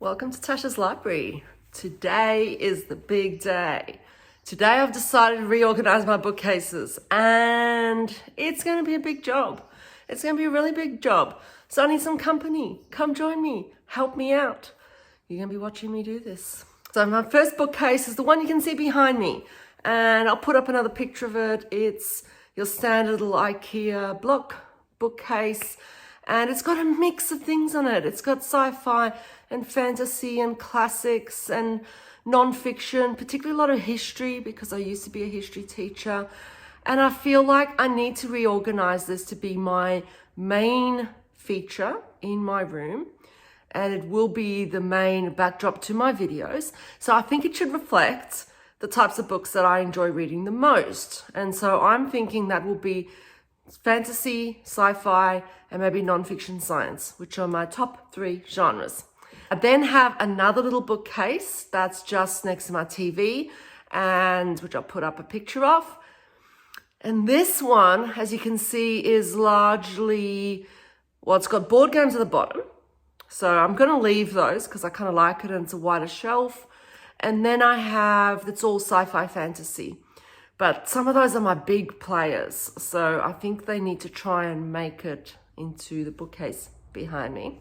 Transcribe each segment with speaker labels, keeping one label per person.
Speaker 1: Welcome to Tasha's Library. Today is the big day. Today I've decided to reorganize my bookcases and it's going to be a big job. It's going to be a really big job. So I need some company. Come join me. Help me out. You're going to be watching me do this. So my first bookcase is the one you can see behind me. And I'll put up another picture of it. It's your standard little IKEA block bookcase. And it's got a mix of things on it. It's got sci-fi and fantasy and classics and non-fiction, particularly a lot of history because I used to be a history teacher. And I feel like I need to reorganize this to be my main feature in my room. And it will be the main backdrop to my videos. So I think it should reflect the types of books that I enjoy reading the most. And so I'm thinking that will be fantasy, sci-fi, and maybe non-fiction science, which are my top 3 genres. I then have another little bookcase that's just next to my TV, and which I'll put up a picture of. And this one, as you can see, is largely, well, it's got board games at the bottom. So I'm going to leave those because I kind of like it and it's a wider shelf. And then I have, it's all sci-fi fantasy. But some of those are my big players. So I think they need to try and make it into the bookcase behind me.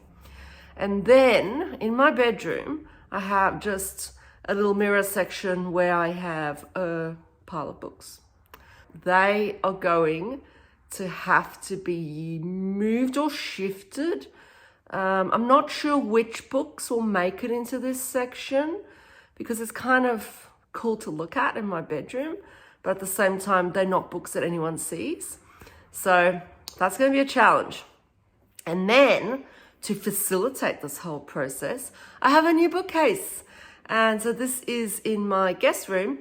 Speaker 1: And then in my bedroom, I have just a little mirror section where I have a pile of books. They are going to have to be moved or shifted. I'm not sure which books will make it into this section because it's kind of cool to look at in my bedroom. But at the same time, they're not books that anyone sees. So that's going to be a challenge. And then to facilitate this whole process, I have a new bookcase. And so this is in my guest room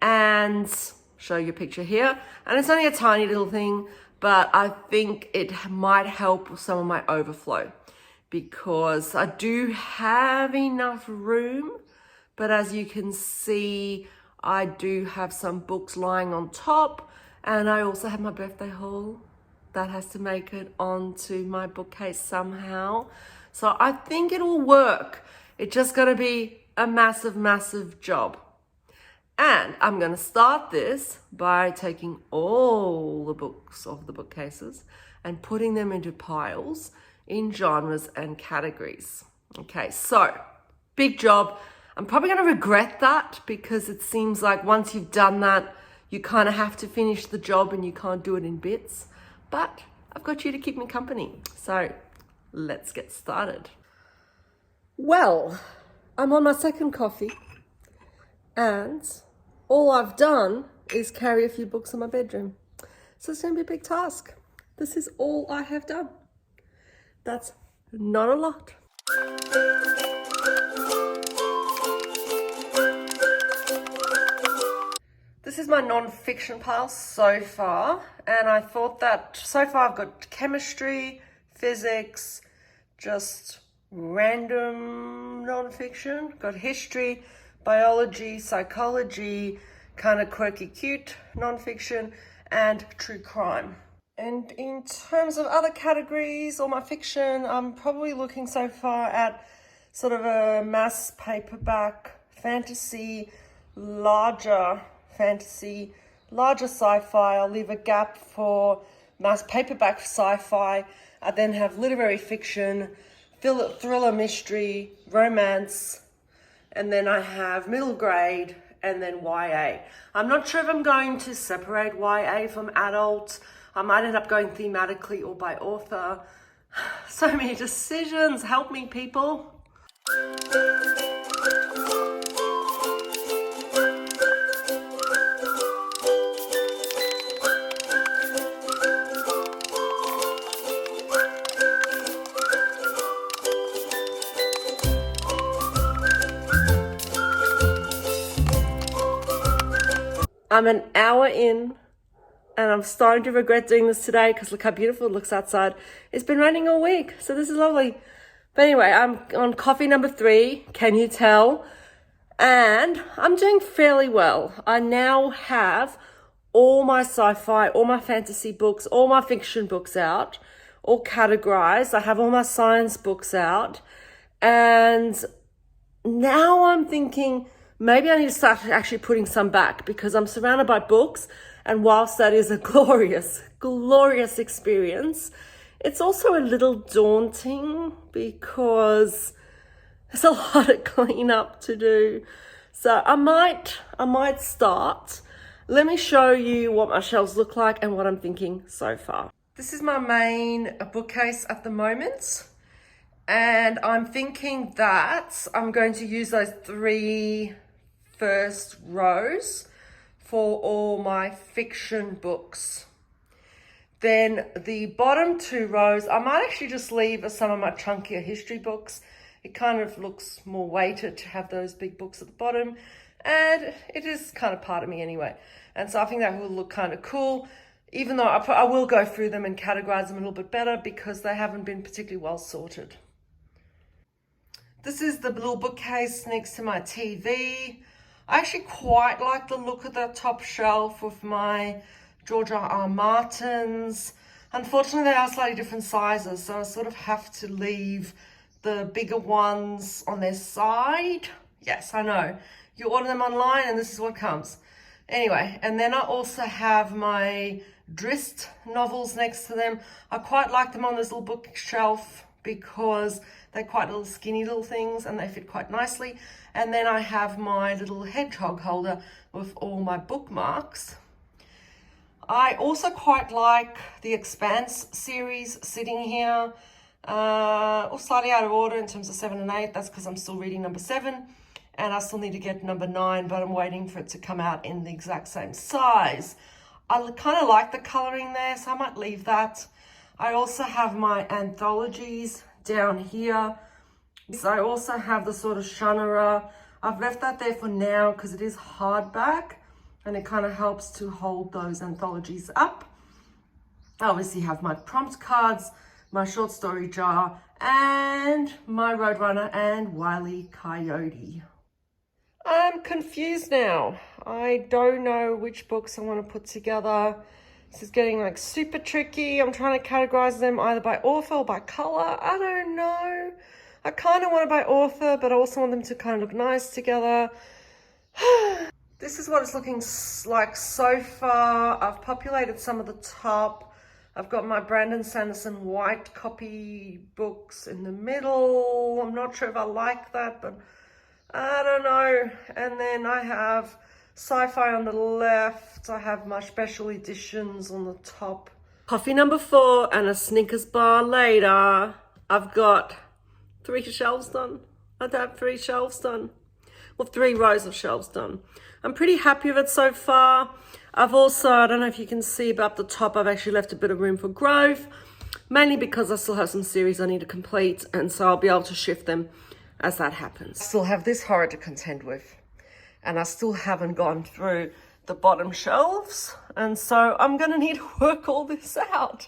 Speaker 1: and show you a picture here. And it's only a tiny little thing, but I think it might help with some of my overflow because I do have enough room. But as you can see, I do have some books lying on top, and I also have my birthday haul that has to make it onto my bookcase somehow. So I think it will work. It's just going to be a massive, massive job. And I'm going to start this by taking all the books off the bookcases and putting them into piles in genres and categories. Okay, so big job. I'm probably going to regret that because it seems like once you've done that, you kind of have to finish the job and you can't do it in bits. But I've got you to keep me company. So let's get started. Well, I'm on my second coffee and all I've done is carry a few books in my bedroom. So it's going to be a big task. This is all I have done. That's not a lot. This is my non-fiction pile so far, and I thought that so far I've got chemistry, physics, just random non-fiction, got history, biology, psychology, kind of quirky cute non-fiction, and true crime. And in terms of other categories or my fiction, I'm probably looking so far at sort of a mass paperback, fantasy, larger sci-fi. I'll leave a gap for mass paperback sci-fi. I then have literary fiction, thriller mystery, romance, and then I have middle grade and then YA. I'm not sure if I'm going to separate YA from adult. I might end up going thematically or by author. So many decisions. Help me, people. I'm an hour in and I'm starting to regret doing this today because look how beautiful it looks outside. It's been raining all week, so this is lovely. But anyway, I'm on coffee number 3, can you tell? And I'm doing fairly well. I now have all my sci-fi, all my fantasy books, all my fiction books out, all categorized. I have all my science books out. And now I'm thinking maybe I need to start actually putting some back, because I'm surrounded by books. And whilst that is a glorious, glorious experience, it's also a little daunting because there's a lot of cleanup to do. So I might start. Let me show you what my shelves look like and what I'm thinking so far. This is my main bookcase at the moment. And I'm thinking that I'm going to use those 3 first rows for all my fiction books. Then the bottom 2 rows, I might actually just leave as some of my chunkier history books. It kind of looks more weighted to have those big books at the bottom, and it is kind of part of me anyway. And so I think that will look kind of cool, even though I will go through them and categorize them a little bit better because they haven't been particularly well sorted. This is the little bookcase next to my TV. I actually quite like the look of the top shelf with my George R.R. Martins. Unfortunately, they are slightly different sizes, so I sort of have to leave the bigger ones on their side. Yes, I know. You order them online and this is what comes. Anyway, and then I also have my Drist novels next to them. I quite like them on this little bookshelf because they're quite little skinny little things and they fit quite nicely. And then I have my little hedgehog holder with all my bookmarks. I also quite like the Expanse series sitting here, or slightly out of order in terms of 7 and 8. That's because I'm still reading number 7 and I still need to get number 9, but I'm waiting for it to come out in the exact same size. I kind of like the coloring there, so I might leave that. I also have my anthologies down here. So I also have the sort of Shannara. I've left that there for now because it is hardback and it kind of helps to hold those anthologies up. I obviously have my prompt cards, my short story jar, and my Roadrunner and Wile E. Coyote. I'm confused now. I don't know which books I want to put together. This is getting like super tricky. I'm trying to categorize them either by author or by color. I don't know. I kind of want it by author, but I also want them to kind of look nice together. This is what it's looking like so far. I've populated some of the top. I've got my Brandon Sanderson white copy books in the middle. I'm not sure if I like that, but I don't know. And then I have sci-fi on the left. I have my special editions on the top. Coffee number 4 and a Snickers bar later. I've got 3 shelves done. I'd have 3 shelves done. Well, 3 rows of shelves done. I'm pretty happy with it so far. I've also, I don't know if you can see, but up the top, I've actually left a bit of room for growth, mainly because I still have some series I need to complete, and so I'll be able to shift them as that happens. I still have this horror to contend with, and I still haven't gone through the bottom shelves, and so I'm going to need to work all this out.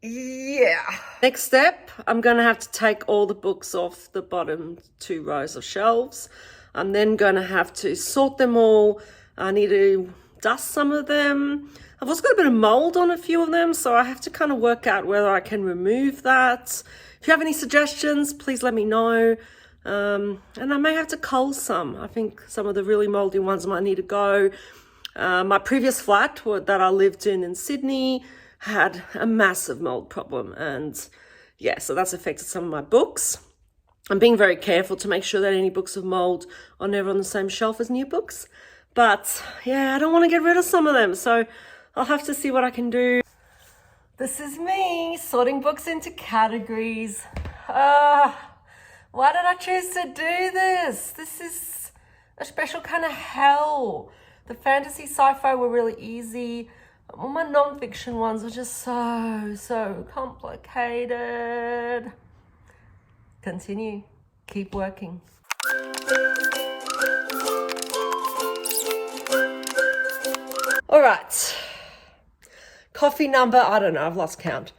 Speaker 1: Yeah. Next step, I'm going to have to take all the books off the bottom 2 rows of shelves. I'm then going to have to sort them all. I need to dust some of them. I've also got a bit of mold on a few of them, so I have to kind of work out whether I can remove that. If you have any suggestions, please let me know. And I may have to cull some. I think some of the really moldy ones might need to go. My previous flat that I lived in Sydney had a massive mold problem, and yeah, so that's affected some of my books. I'm being very careful to make sure that any books of mold are never on the same shelf as new books. But yeah, I don't want to get rid of some of them, so I'll have to see what I can do. This is me sorting books into categories. Why did I choose to do this? This is a special kind of hell. The fantasy sci-fi were really easy. All my non-fiction ones are just so complicated. Continue. Keep working. All right. Coffee number, I don't know, I've lost count.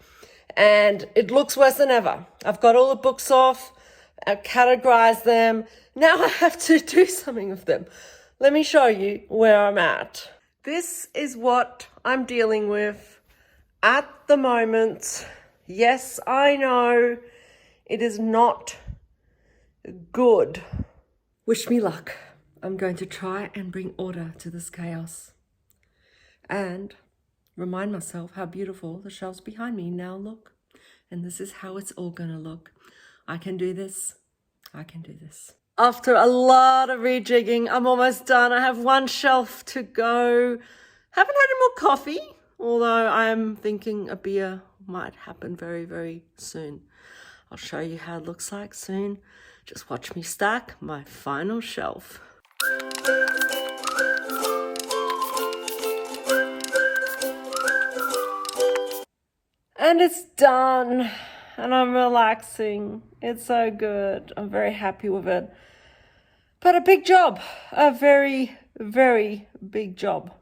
Speaker 1: And it looks worse than ever. I've got all the books off. I've categorized them. Now I have to do something with them. Let me show you where I'm at. This is what I'm dealing with at the moment. Yes, I know it is not good. Wish me luck. I'm going to try and bring order to this chaos. And remind myself how beautiful the shelves behind me now look. And this is how it's all gonna look. I can do this. I can do this. After a lot of rejigging, I'm almost done. I have one shelf to go. Haven't had any more coffee, although I'm thinking a beer might happen very, very soon. I'll show you how it looks like soon. Just watch me stack my final shelf. And it's done, and I'm relaxing. It's so good. I'm very happy with it. But a big job, a very, very big job.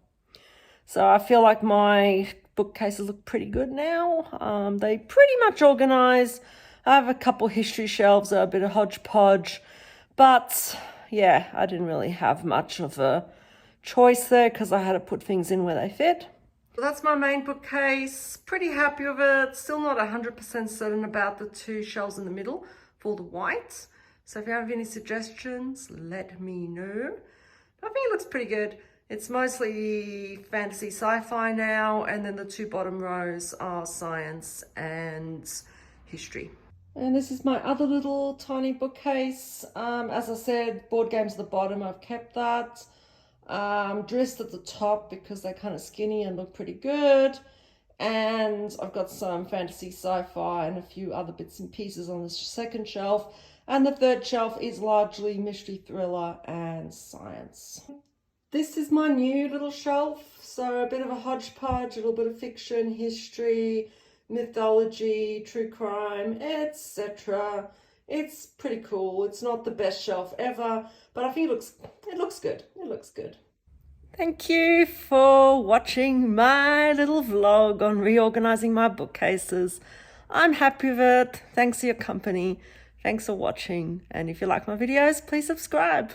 Speaker 1: So I feel like my bookcases look pretty good now. They pretty much organize. I have a couple history shelves, a bit of hodgepodge, but yeah, I didn't really have much of a choice there because I had to put things in where they fit. So that's my main bookcase. Pretty happy with it. Still not 100% certain about the two shelves in the middle for the white. So if you have any suggestions, let me know. I think it looks pretty good. It's mostly fantasy sci-fi now, and then the two bottom rows are science and history. And this is my other little tiny bookcase. As I said, board games at the bottom, I've kept that. Dressed at the top because they're kind of skinny and look pretty good. And I've got some fantasy sci-fi and a few other bits and pieces on the second shelf. And the third shelf is largely mystery, thriller and science. This is my new little shelf. So a bit of a hodgepodge, a little bit of fiction, history, mythology, true crime, etc. It's pretty cool. It's not the best shelf ever, but I think it looks good. It looks good. Thank you for watching my little vlog on reorganizing my bookcases. I'm happy with it. Thanks for your company. Thanks for watching. And if you like my videos, please subscribe.